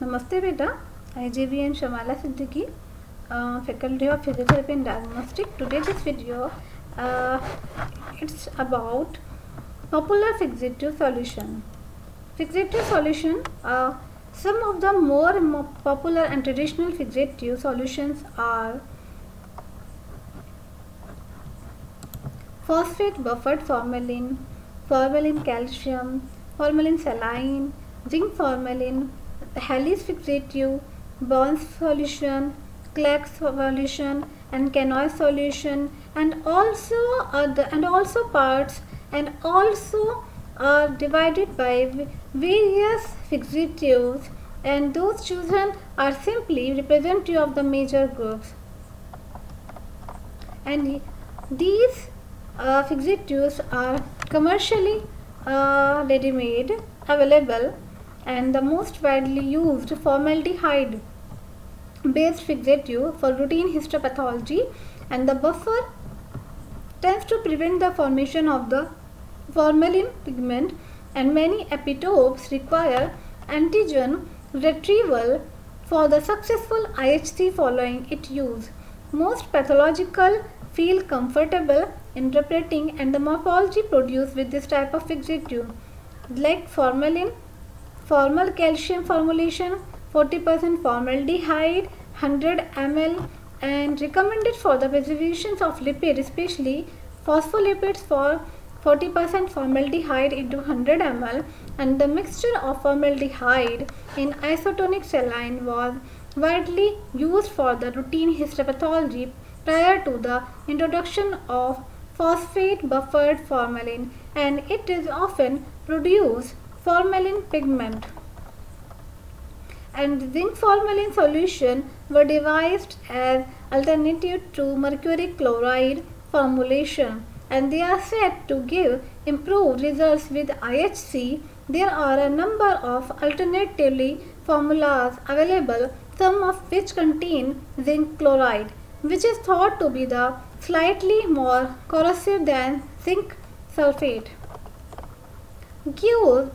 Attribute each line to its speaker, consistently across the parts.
Speaker 1: Namaste beta, I JVN Shamala Siddiqui, Faculty of Physiotherapy and Diagnostic. Today this video, uh, it's about popular fixative solution. Fixative solution, some of the more popular and traditional fixative solutions are phosphate buffered formalin, formalin calcium, formalin saline, zinc formalin, Halley's fixative, Bond's solution, Clark's solution, and Canoy's solution, and also parts and also are divided by various fixatives, and those chosen are simply representative of the major groups. And these fixatives are commercially ready-made available, and the most widely used formaldehyde based fixative for routine histopathology, and the buffer tends to prevent the formation of the formalin pigment, and many epitopes require antigen retrieval for the successful IHC following its use. Most pathological feel comfortable interpreting and the morphology produced with this type of fixative, like formalin, formal calcium formulation, 40% formaldehyde, 100 ml, and recommended for the preservation of lipid, especially phospholipids for 40% formaldehyde into 100 ml, and the mixture of formaldehyde in isotonic saline was widely used for the routine histopathology prior to the introduction of phosphate buffered formalin, and it is often produce formalin pigment. And zinc formalin solution were devised as alternative to mercury chloride formulation, and they are said to give improved results with IHC. There are a number of alternatively formulas available, some of which contain zinc chloride, which is thought to be the slightly more corrosive than zinc sulfate. Gives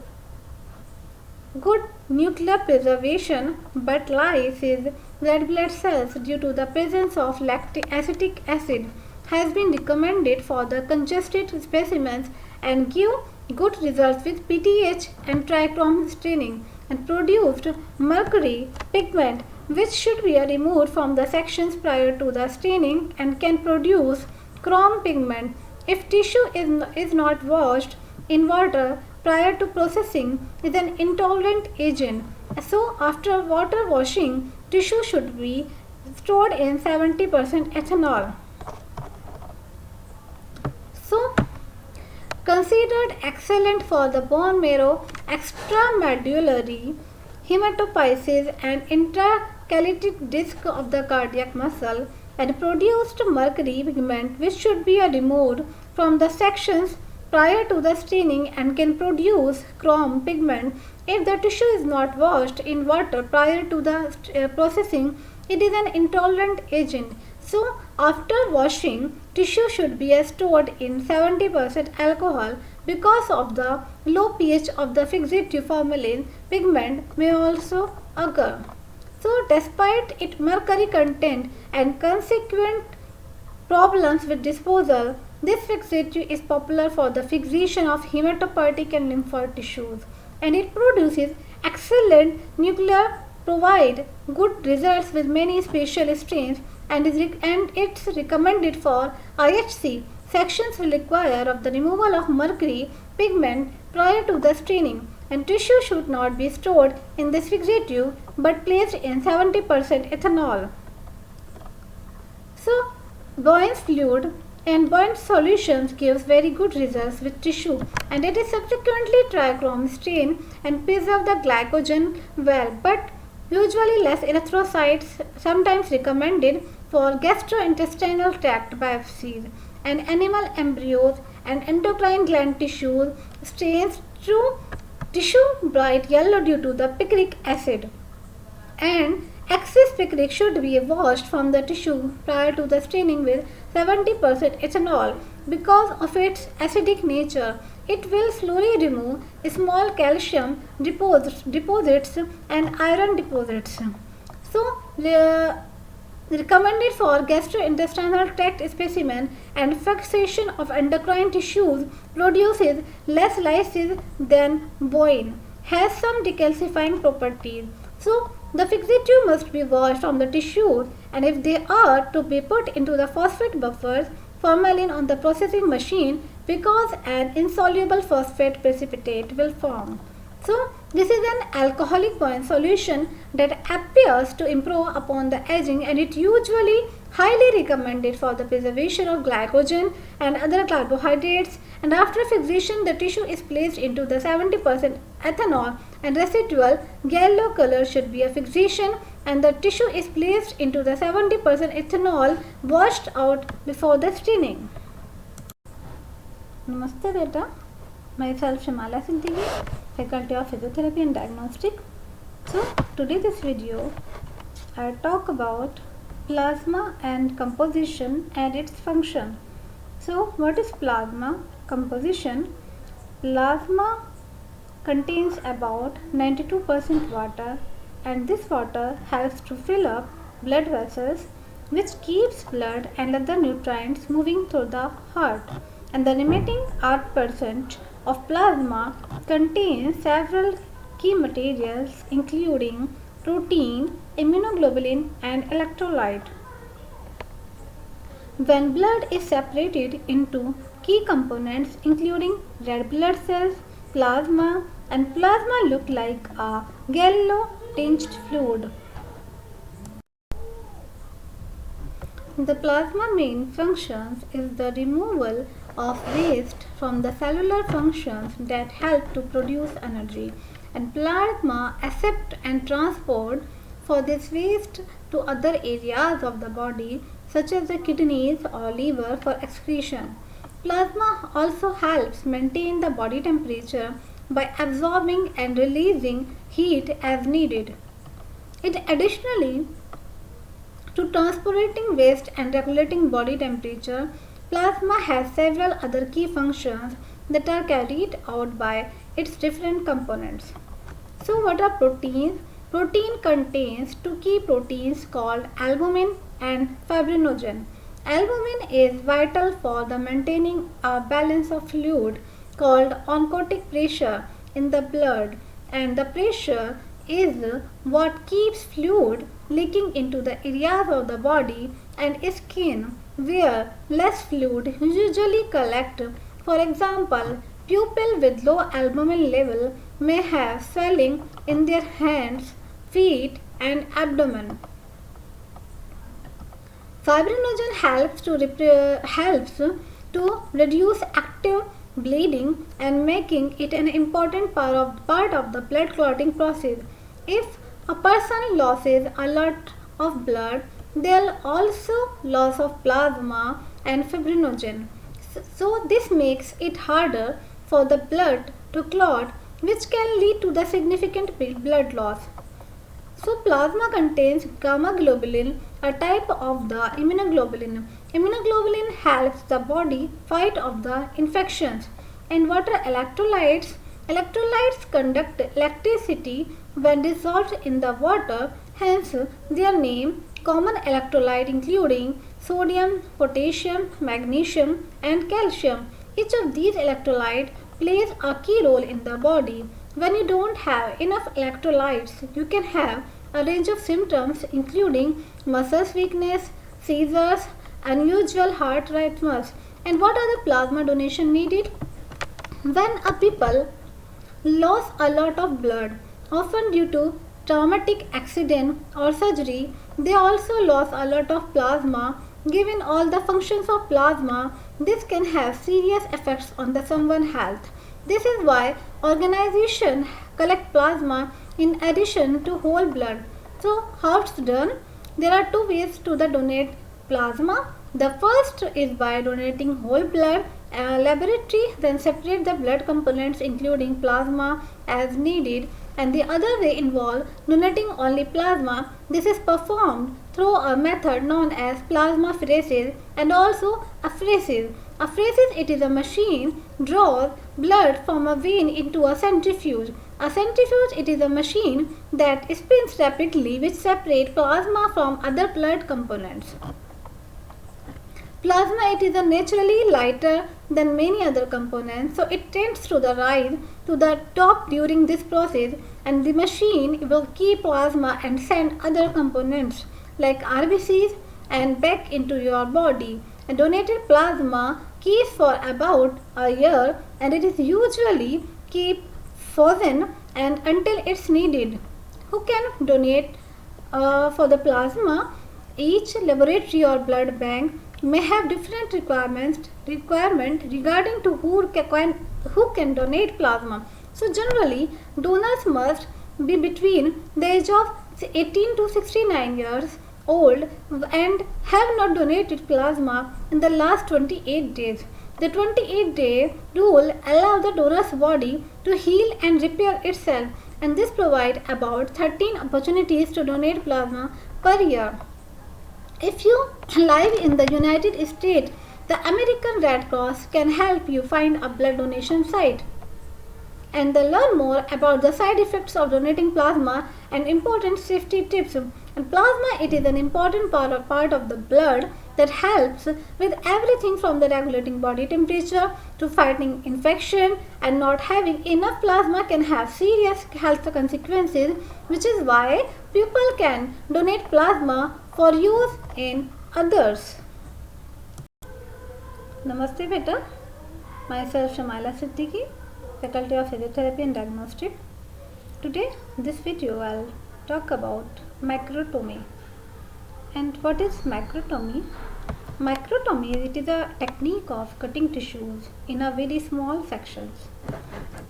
Speaker 1: good nuclear preservation but lyses red blood cells due to the presence of acetic acid, has been recommended for the congested specimens, and give good results with PTH and trichrome staining, and produced mercury pigment which should be removed from the sections prior to the staining, and can produce chrome pigment if tissue is not washed in water prior to processing is an intolerant agent. So after water washing, tissue should be stored in 70% ethanol. So considered excellent for the bone marrow, extramedullary hematopoiesis, and intercalated disc of the cardiac muscle, and produced mercury pigment which should be removed from the sections prior to the staining, and can produce chrome pigment if the tissue is not washed in water prior to the processing. It is an intolerant agent. So after washing, tissue should be stored in 70% alcohol because of the low pH of the fixative formalin pigment may also occur. So despite its mercury content and consequent problems with disposal, this fixative is popular for the fixation of hematopoietic and lymphoid tissues, and it produces excellent nuclear, provide good results with many special strains, and it's recommended for IHC. Sections will require of the removal of mercury pigment prior to the staining, and tissue should not be stored in this fixative but placed in 70% ethanol. So Boyne's fluid and Boyne's solutions gives very good results with tissue, and it is subsequently trichrome stain and preserve the glycogen well, but usually less erythrocytes, sometimes recommended for gastrointestinal tract biopsies, and animal embryos and endocrine gland tissues stains through tissue bright yellow due to the picric acid, and excess picric should be washed from the tissue prior to the staining with 70% ethanol. Because of its acidic nature, It will slowly remove small calcium deposits and iron deposits. So, recommended for gastrointestinal tract specimen and fixation of endocrine tissues, produces less lysis than bone, has some decalcifying properties. So, the fixative must be washed from the tissues, and if they are to be put into the phosphate buffers, formalin on the processing machine, because an insoluble phosphate precipitate will form. So, this is an alcoholic buoyant solution that appears to improve upon the aging, and it usually highly recommended for the preservation of glycogen and other carbohydrates. And after fixation, the tissue is placed into the 70% ethanol, and residual yellow color should be a fixation, and the tissue is placed into the 70% ethanol washed out before the staining. Namaste beta. Myself Shamala Sintigi, Faculty of Physiotherapy and Diagnostic. So today this video I talk about plasma and composition and its function. So what is plasma composition? Plasma contains about 92% water, and this water helps to fill up blood vessels, which keeps blood and other nutrients moving through the heart. And the remaining 8% of plasma contains several key materials including protein, immunoglobulin and electrolyte. When blood is separated into key components including red blood cells, plasma, and plasma look like a yellow tinged fluid. The plasma main functions is the removal of waste from the cellular functions that help to produce energy, and plasma accept and transport for this waste to other areas of the body such as the kidneys or liver for excretion. Plasma also helps maintain the body temperature by absorbing and releasing heat as needed. It additionally to transporting waste and regulating body temperature, plasma has several other key functions that are carried out by its different components. So what are proteins? Protein contains two key proteins called albumin and fibrinogen. Albumin is vital for the maintaining a balance of fluid called oncotic pressure in the blood, and the pressure is what keeps fluid leaking into the areas of the body and skin where less fluid usually collect. For example, people with low albumin level may have swelling in their hands, feet and abdomen. Fibrinogen helps to reduce active bleeding and making it an important part of the blood clotting process. If a person loses a lot of blood, they'll also loss of plasma and fibrinogen. So this makes it harder for the blood to clot, which can lead to the significant blood loss. So plasma contains gamma globulin, a type of the immunoglobulin. Immunoglobulin helps the body fight off the infections. And what are electrolytes? Electrolytes conduct electricity when dissolved in the water, hence their name. Common electrolyte including sodium, potassium, magnesium and calcium. Each of these electrolytes plays a key role in the body. When you don't have enough electrolytes, you can have a range of symptoms including muscle weakness, seizures, unusual heart rhythms. And what are the plasma donation needed? When a people lose a lot of blood, often due to traumatic accident or surgery, they also lose a lot of plasma. Given all the functions of plasma, this can have serious effects on the someone's health. This is why organizations collect plasma in addition to whole blood. So how it's done? There are two ways to donate plasma. The first is by donating whole blood. A laboratory then separate the blood components including plasma as needed, and the other way involves donating only plasma. This is performed through a method known as plasmapheresis and also apheresis. Apheresis, it is a machine draws blood from a vein into a centrifuge. A centrifuge, it is a machine that spins rapidly which separates plasma from other blood components. Plasma, it is a naturally lighter than many other components, so it tends to the rise to the top during this process, and the machine will keep plasma and send other components like RBCs and back into your body. And donated plasma keeps for about a year, and it is usually kept frozen and until it's needed. Who can donate for the plasma? Each laboratory or blood bank may have different requirement regarding to who can donate plasma. So generally, donors must be between the age of 18 to 69 years old and have not donated plasma in the last 28 days. The 28-day rule allows the donor's body to heal and repair itself, and this provides about 13 opportunities to donate plasma per year. If you live in the United States, the American Red Cross can help you find a blood donation site and learn more about the side effects of donating plasma and important safety tips. And plasma, it is an important part of the blood that helps with everything from the regulating body temperature to fighting infection, and not having enough plasma can have serious health consequences, which is why people can donate plasma for use in others. Namaste beta, myself Shamaila Siddiqui, Faculty of Physiotherapy and Diagnostic. Today this video I'll talk about macrotomy. And what is macrotomy? Macrotomy, it is a technique of cutting tissues in a very small sections,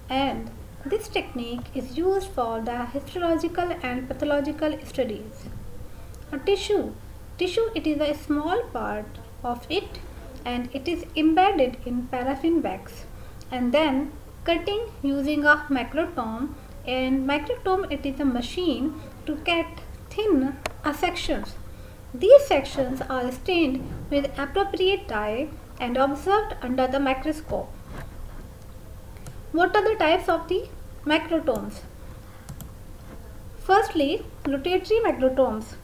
Speaker 1: and this technique is used for the histological and pathological studies. A tissue, it is a small part of it, and it is embedded in paraffin wax and then cutting using a macrotome. And macrotome, it is a machine to cut thin sections. These sections are stained with appropriate dye and observed under the microscope. What are the types of the macrotomes? Firstly, rotatory macrotomes.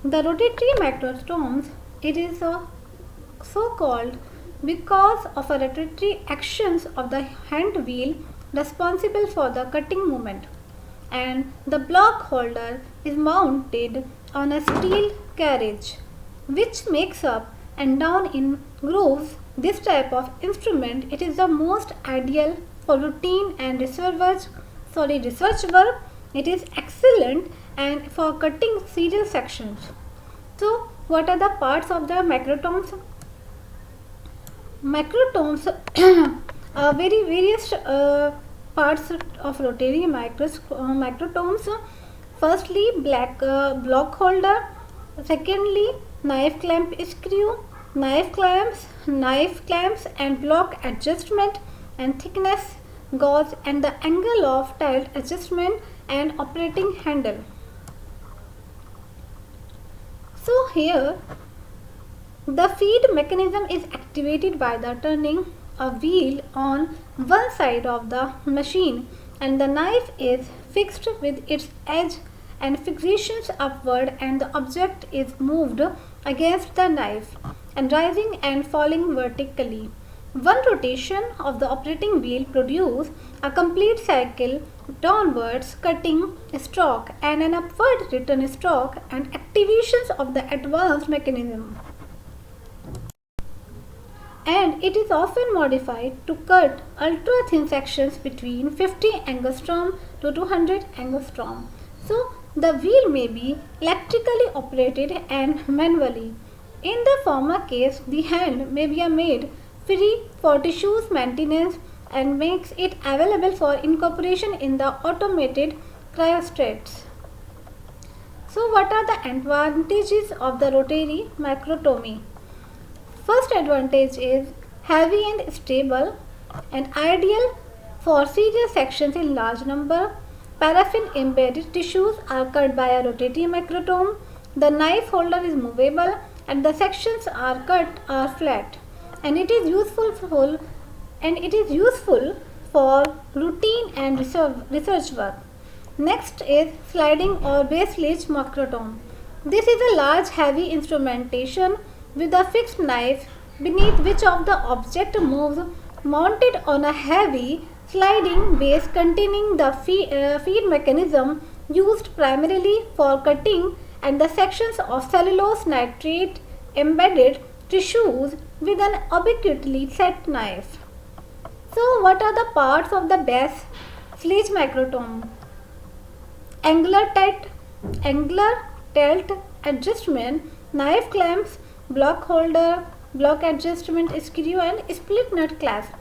Speaker 1: The rotatory macrotomes, it is so called because of a rotatory actions of the hand wheel responsible for the cutting movement, and the block holder is mounted on a steel carriage which makes up and down in grooves. This type of instrument, it is the most ideal for routine and research work. It is excellent and for cutting serial sections. So what are the parts of the macrotomes? Macrotomes are various parts of rotary macrotomes. Firstly, block holder. Secondly, knife clamp screw, knife clamps and block adjustment and thickness gauge and the angle of tilt adjustment and operating handle. So here the feed mechanism is activated by the turning a wheel on one side of the machine, and the knife is fixed with its edge and fixations upward, and the object is moved against the knife and rising and falling vertically. One rotation of the operating wheel produces a complete cycle downwards cutting stroke and an upward return stroke and activations of the advanced mechanism. And it is often modified to cut ultra thin sections between 50 angstrom to 200 angstrom. So the wheel may be electrically operated and manually. In the former case, the hand may be made free for tissues maintenance and makes it available for incorporation in the automated cryostats. So what are the advantages of the rotary macrotomy? First advantage is heavy and stable and ideal for serious sections in large number. Paraffin embedded tissues are cut by a rotary macrotome. The knife holder is movable and the sections are cut are flat. and it is useful for routine and research work. Next is sliding or base leach macrotome. This is a large heavy instrumentation with a fixed knife beneath which of the object moves, mounted on a heavy sliding base containing the feed mechanism used primarily for cutting and the sections of cellulose nitrate embedded tissues with an obliquely set knife. So, what are the parts of the base leach macrotome? Angular tilt adjustment, knife clamps, block holder, block adjustment screw and split nut clasp.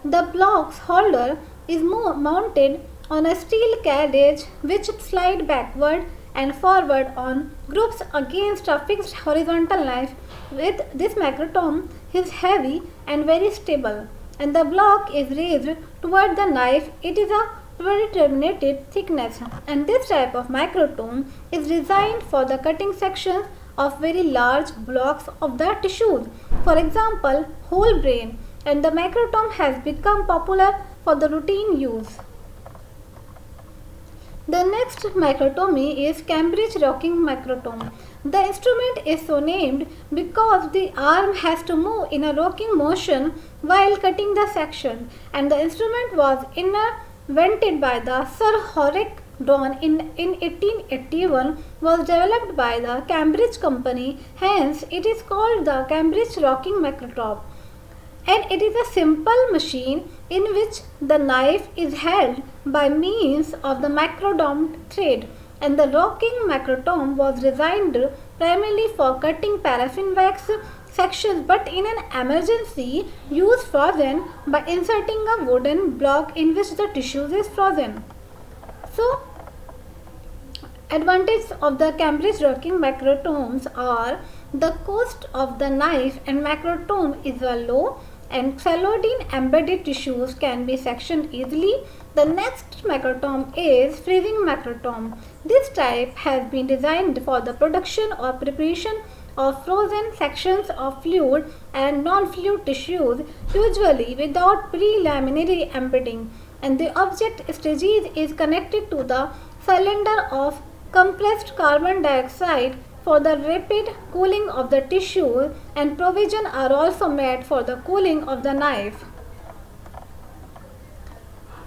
Speaker 1: The block's holder is mounted on a steel carriage which slide backward and forward on groups against a fixed horizontal knife. With this macrotome is heavy and very stable, and the block is raised toward the knife. It is a predetermined thickness, and this type of macrotome is designed for the cutting sections of very large blocks of the tissues, for example whole brain, and the macrotome has become popular for the routine use. The next macrotomy is Cambridge rocking macrotome. The instrument is so named because the arm has to move in a rocking motion while cutting the section, and the instrument was invented by the Sir Horace Dawn in 1881, was developed by the Cambridge Company, hence it is called the Cambridge rocking macrotome. And it is a simple machine in which the knife is held by means of the macrotome thread, and the rocking macrotome was designed primarily for cutting paraffin wax sections, but in an emergency use frozen by inserting a wooden block in which the tissues is frozen. So, advantages of the Cambridge rocking macrotomes are the cost of the knife and macrotome is low, and collodion embedded tissues can be sectioned easily. The next macrotome is freezing macrotome. This type has been designed for the production or preparation of frozen sections of fluid and non-fluid tissues, usually without preliminary embedding, and the object stages is connected to the cylinder of compressed carbon dioxide for the rapid cooling of the tissue, and provision are also made for the cooling of the knife.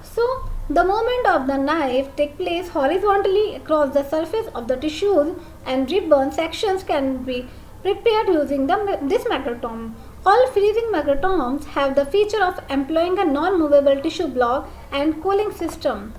Speaker 1: So, the movement of the knife takes place horizontally across the surface of the tissues, and ribbon sections can be prepared using this macrotome. All freezing macrotomes have the feature of employing a non-movable tissue block and cooling system.